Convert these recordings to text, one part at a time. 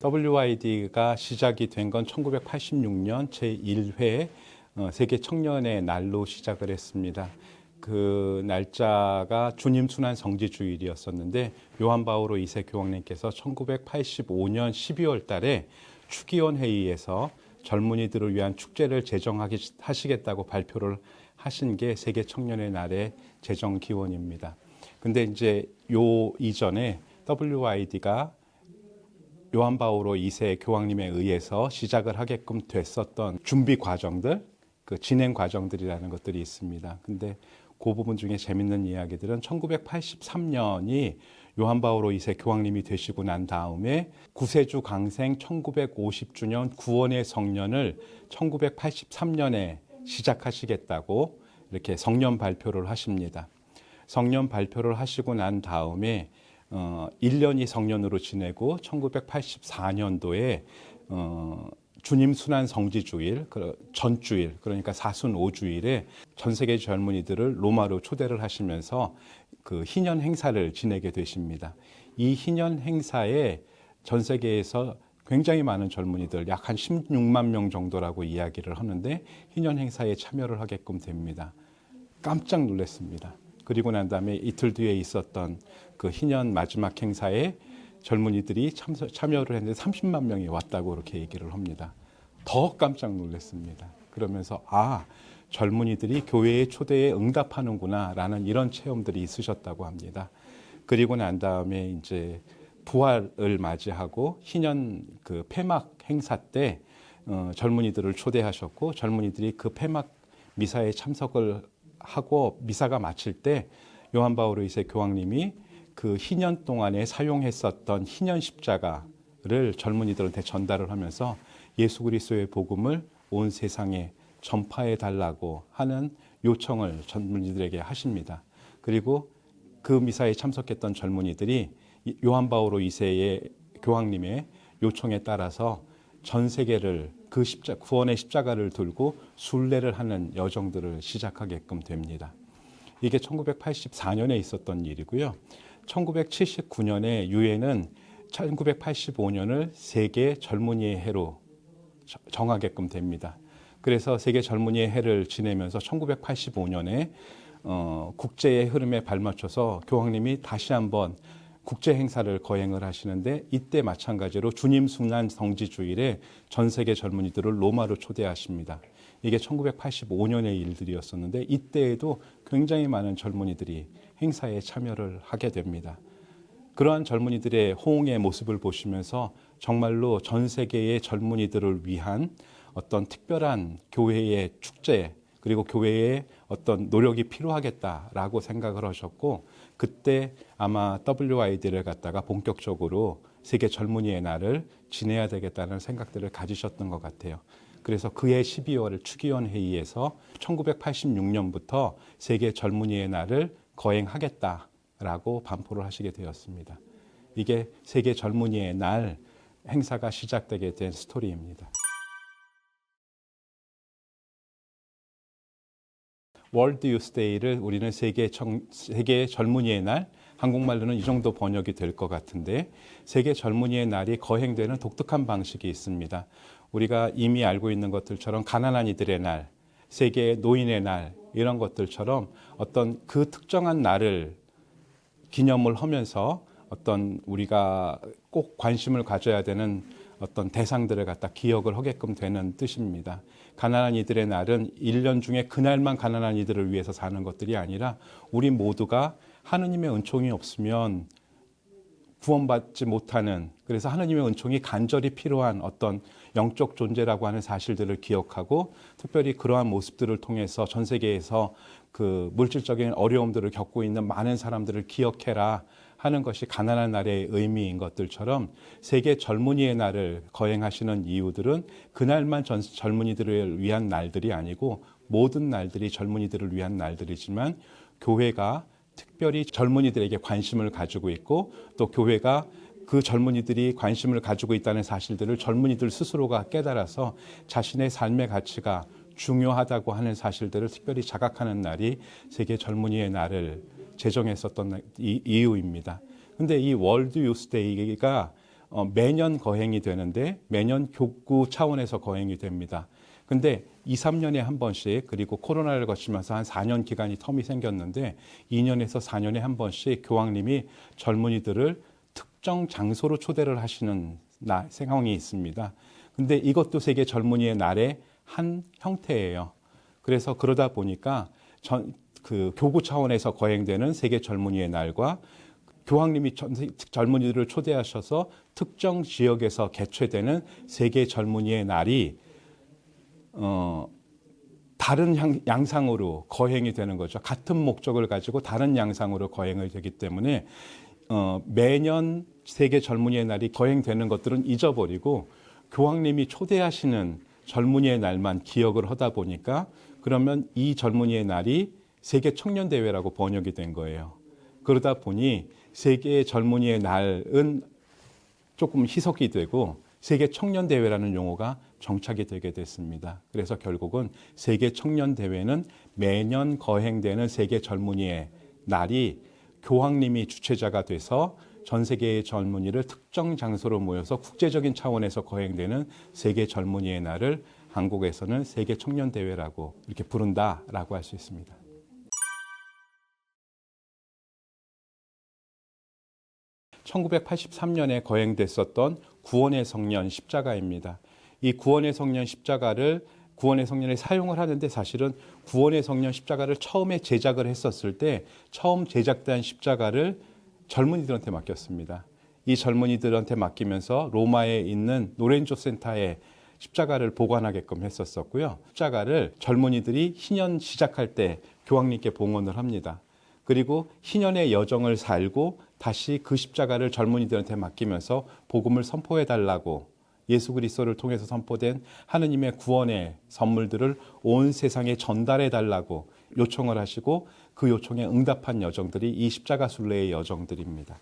WID가 시작이 된 건 1986년 제1회 세계 청년의 날로 시작을 했습니다. 그 날짜가 주님 순환 성지 주일이었었는데 요한 바오로 2세 교황님께서 1985년 12월 달에 추기원 회의에서 젊은이들을 위한 축제를 제정하시겠다고 발표를 하신 게 세계 청년의 날의 제정 기원입니다. 근데 이제 요 이전에 WID가 요한 바오로 2세 교황님에 의해서 시작을 하게끔 됐었던 준비 과정들, 그 진행 과정들이라는 것들이 있습니다. 근데 그 부분 중에 재밌는 이야기들은 1983년이 요한 바오로 2세 교황님이 되시고 난 다음에 구세주 강생 1950주년 구원의 성년을 1983년에 시작하시겠다고 이렇게 성년 발표를 하십니다. 성년 발표를 하시고 난 다음에 1년이 성년으로 지내고 1984년도에 주님 순환 성지주일, 전주일, 그러니까 사순 5주일에 전 세계 젊은이들을 로마로 초대를 하시면서 그 희년 행사를 지내게 되십니다. 이 희년 행사에 전 세계에서 굉장히 많은 젊은이들, 약 한 16만 명 정도라고 이야기를 하는데 희년 행사에 참여를 하게끔 됩니다. 깜짝 놀랐습니다. 그리고 난 다음에 이틀 뒤에 있었던 그 희년 마지막 행사에 젊은이들이 참여를 했는데 30만 명이 왔다고 이렇게 얘기를 합니다. 더 깜짝 놀랐습니다. 그러면서 젊은이들이 교회의 초대에 응답하는구나 라는 이런 체험들이 있으셨다고 합니다. 그리고 난 다음에 이제 부활을 맞이하고 희년 그 폐막 행사 때 젊은이들을 초대하셨고 젊은이들이 그 폐막 미사에 참석을 하고 미사가 마칠 때 요한 바오로 2세 교황님이 그 희년 동안에 사용했었던 희년 십자가를 젊은이들한테 전달을 하면서 예수 그리스도의 복음을 온 세상에 전파해 달라고 하는 요청을 젊은이들에게 하십니다. 그리고 그 미사에 참석했던 젊은이들이 요한 바오로 2세의 교황님의 요청에 따라서 전 세계를 그 구원의 십자가를 들고 순례를 하는 여정들을 시작하게끔 됩니다. 이게 1984년에 있었던 일이고요. 1979년에 유엔은 1985년을 세계 젊은이의 해로 정하게끔 됩니다. 그래서 세계 젊은이의 해를 지내면서 1985년에 국제의 흐름에 발맞춰서 교황님이 다시 한번 국제 행사를 거행을 하시는데 이때 마찬가지로 주님 순환 성지주일에 전 세계 젊은이들을 로마로 초대하십니다. 이게 1985년의 일들이었었는데 이때에도 굉장히 많은 젊은이들이 행사에 참여를 하게 됩니다. 그러한 젊은이들의 호응의 모습을 보시면서 정말로 전 세계의 젊은이들을 위한 어떤 특별한 교회의 축제 그리고 교회의 어떤 노력이 필요하겠다라고 생각을 하셨고 그때 아마 WID를 갖다가 본격적으로 세계 젊은이의 날을 지내야 되겠다는 생각들을 가지셨던 것 같아요. 그래서 그해 12월 추기원 회의에서 1986년부터 세계 젊은이의 날을 거행하겠다라고 반포를 하시게 되었습니다. 이게 세계 젊은이의 날 행사가 시작되게 된 스토리입니다. 월드 유스데이를 우리는 세계 젊은이의 날, 한국말로는 이 정도 번역이 될 것 같은데 세계 젊은이의 날이 거행되는 독특한 방식이 있습니다. 우리가 이미 알고 있는 것들처럼 가난한 이들의 날, 세계 노인의 날 이런 것들처럼 어떤 그 특정한 날을 기념을 하면서 어떤 우리가 꼭 관심을 가져야 되는 어떤 대상들을 갖다 기억을 하게끔 되는 뜻입니다. 가난한 이들의 날은 1년 중에 그날만 가난한 이들을 위해서 사는 것들이 아니라 우리 모두가 하느님의 은총이 없으면 구원받지 못하는 그래서 하느님의 은총이 간절히 필요한 어떤 영적 존재라고 하는 사실들을 기억하고 특별히 그러한 모습들을 통해서 전 세계에서 그 물질적인 어려움들을 겪고 있는 많은 사람들을 기억해라 하는 것이 가난한 날의 의미인 것들처럼 세계 젊은이의 날을 거행하시는 이유들은 그날만 젊은이들을 위한 날들이 아니고 모든 날들이 젊은이들을 위한 날들이지만 교회가 특별히 젊은이들에게 관심을 가지고 있고 또 교회가 그 젊은이들이 관심을 가지고 있다는 사실들을 젊은이들 스스로가 깨달아서 자신의 삶의 가치가 중요하다고 하는 사실들을 특별히 자각하는 날이 세계 젊은이의 날을 제정했었던 이유입니다. 근데 이 월드 유스데이가 매년 거행이 되는데 매년 교구 차원에서 거행이 됩니다. 근데 2, 3년에 한 번씩, 그리고 코로나를 거치면서 한 4년 기간이 텀이 생겼는데 2년에서 4년에 한 번씩 교황님이 젊은이들을 특정 장소로 초대를 하시는 상황이 있습니다. 근데 이것도 세계 젊은이의 날의 한 형태예요. 그래서 그러다 보니까 그 교구 차원에서 거행되는 세계 젊은이의 날과 교황님이 젊은이들을 초대하셔서 특정 지역에서 개최되는 세계 젊은이의 날이 다른 양상으로 거행이 되는 거죠. 같은 목적을 가지고 다른 양상으로 거행이 되기 때문에 매년 세계 젊은이의 날이 거행되는 것들은 잊어버리고 교황님이 초대하시는 젊은이의 날만 기억을 하다 보니까 그러면 이 젊은이의 날이 세계 청년 대회라고 번역이 된 거예요. 그러다 보니 세계 젊은이의 날은 조금 희석이 되고 세계 청년 대회라는 용어가 정착이 되게 됐습니다. 그래서 결국은 세계 청년 대회는 매년 거행되는 세계 젊은이의 날이 교황님이 주최자가 돼서 전 세계의 젊은이를 특정 장소로 모여서 국제적인 차원에서 거행되는 세계 젊은이의 날을 한국에서는 세계 청년 대회라고 이렇게 부른다라고 할 수 있습니다. (1983년에) 거행됐었던 구원의 성년 십자가입니다. 이 구원의 성년 십자가를 구원의 성년에 사용을 하는데 사실은 구원의 성년 십자가를 처음에 제작을 했었을 때 처음 제작된 십자가를 젊은이들한테 맡겼습니다. 이 젊은이들한테 맡기면서 로마에 있는 노렌조 센터에 십자가를 보관하게끔 했었었고요. 십자가를 젊은이들이 희년 시작할 때 교황님께 봉헌을 합니다. 그리고 희년의 여정을 살고 다시 그 십자가를 젊은이들한테 맡기면서 복음을 선포해 달라고 예수 그리스도를 통해서 선포된 하느님의 구원의 선물들을 온 세상에 전달해 달라고 요청을 하시고 그 요청에 응답한 여정들이 이 십자가 순례의 여정들입니다.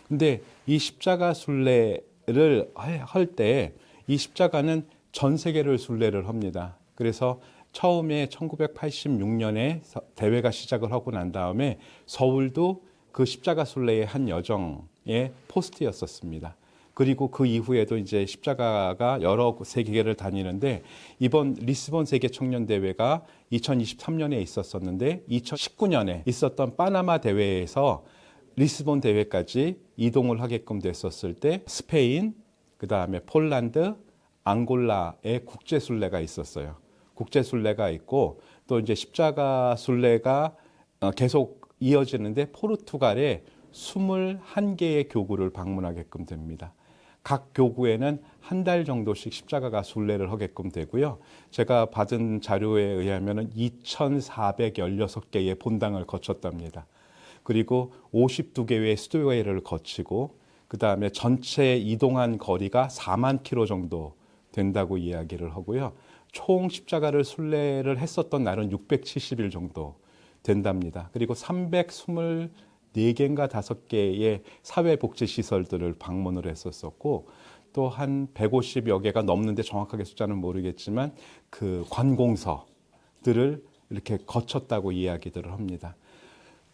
근데 이 십자가 순례를 할 때 이 십자가는 전 세계를 순례를 합니다. 그래서 처음에 1986년에 대회가 시작을 하고 난 다음에 서울도 그 십자가 순례의 한 여정의 포스트였었습니다. 그리고 그 이후에도 이제 십자가가 여러 세계를 다니는데 이번 리스본 세계 청년 대회가 2023년에 있었었는데 2019년에 있었던 파나마 대회에서 리스본 대회까지 이동을 하게끔 됐었을 때 스페인, 그다음에 폴란드, 앙골라의 국제 순례가 있었어요. 국제 순례가 있고 또 이제 십자가 순례가 계속 이어지는데 포르투갈의 21개의 교구를 방문하게끔 됩니다. 각 교구에는 한 달 정도씩 십자가가 순례를 하게끔 되고요. 제가 받은 자료에 의하면 2,416개의 본당을 거쳤답니다. 그리고 52개의 수도회를 거치고 그 다음에 전체 이동한 거리가 4만 킬로 정도 된다고 이야기를 하고요. 총 십자가를 순례를 했었던 날은 670일 정도 된답니다. 그리고 324개인가 5개의 사회복지시설들을 방문을 했었었고 또 한 150여 개가 넘는데 정확하게 숫자는 모르겠지만 그 관공서들을 이렇게 거쳤다고 이야기들을 합니다.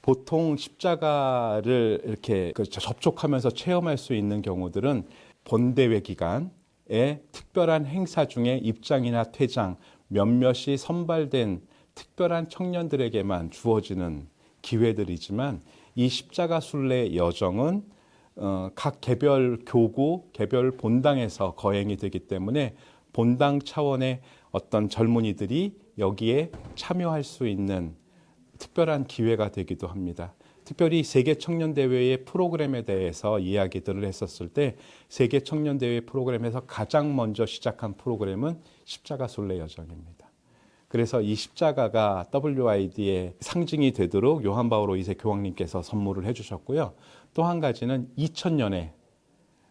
보통 십자가를 이렇게 접촉하면서 체험할 수 있는 경우들은 본대회 기간에 특별한 행사 중에 입장이나 퇴장, 몇몇이 선발된 특별한 청년들에게만 주어지는 기회들이지만 이 십자가 순례 여정은 각 개별 교구, 개별 본당에서 거행이 되기 때문에 본당 차원의 어떤 젊은이들이 여기에 참여할 수 있는 특별한 기회가 되기도 합니다. 특별히 세계 청년대회의 프로그램에 대해서 이야기들을 했었을 때 세계 청년대회 프로그램에서 가장 먼저 시작한 프로그램은 십자가 순례 여정입니다. 그래서 이 십자가가 WID의 상징이 되도록 요한 바올 2세 교황님께서 선물을 해주셨고요. 또 한 가지는 2000년에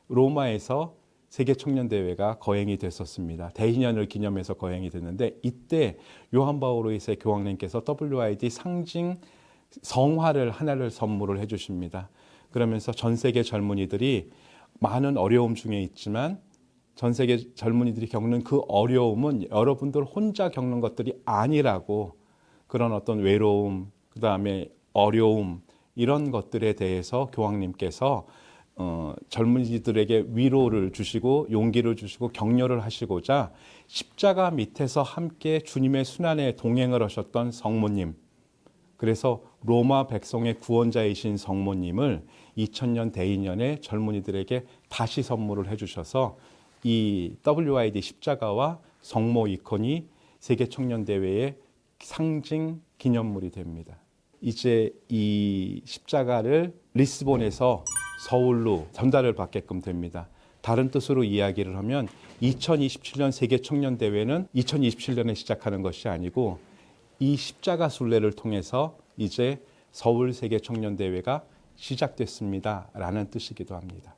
로마에서 세계 청년대회가 거행이 됐었습니다. 대희년을 기념해서 거행이 됐는데 이때 요한 바올 2세 교황님께서 WID 상징 성화를 하나를 선물을 해주십니다. 그러면서 전 세계 젊은이들이 많은 어려움 중에 있지만 전 세계 젊은이들이 겪는 그 어려움은 여러분들 혼자 겪는 것들이 아니라고 그런 어떤 외로움, 그 다음에 어려움 이런 것들에 대해서 교황님께서 젊은이들에게 위로를 주시고 용기를 주시고 격려를 하시고자 십자가 밑에서 함께 주님의 순환에 동행을 하셨던 성모님, 그래서 로마 백성의 구원자이신 성모님을 2000년 대인년에 젊은이들에게 다시 선물을 해주셔서 이 WID 십자가와 성모 이콘이 세계 청년 대회의 상징 기념물이 됩니다. 이제 이 십자가를 리스본에서 서울로 전달을 받게끔 됩니다. 다른 뜻으로 이야기를 하면 2027년 세계 청년 대회는 2027년에 시작하는 것이 아니고 이 십자가 순례를 통해서 이제 서울 세계 청년 대회가 시작됐습니다라는 뜻이기도 합니다.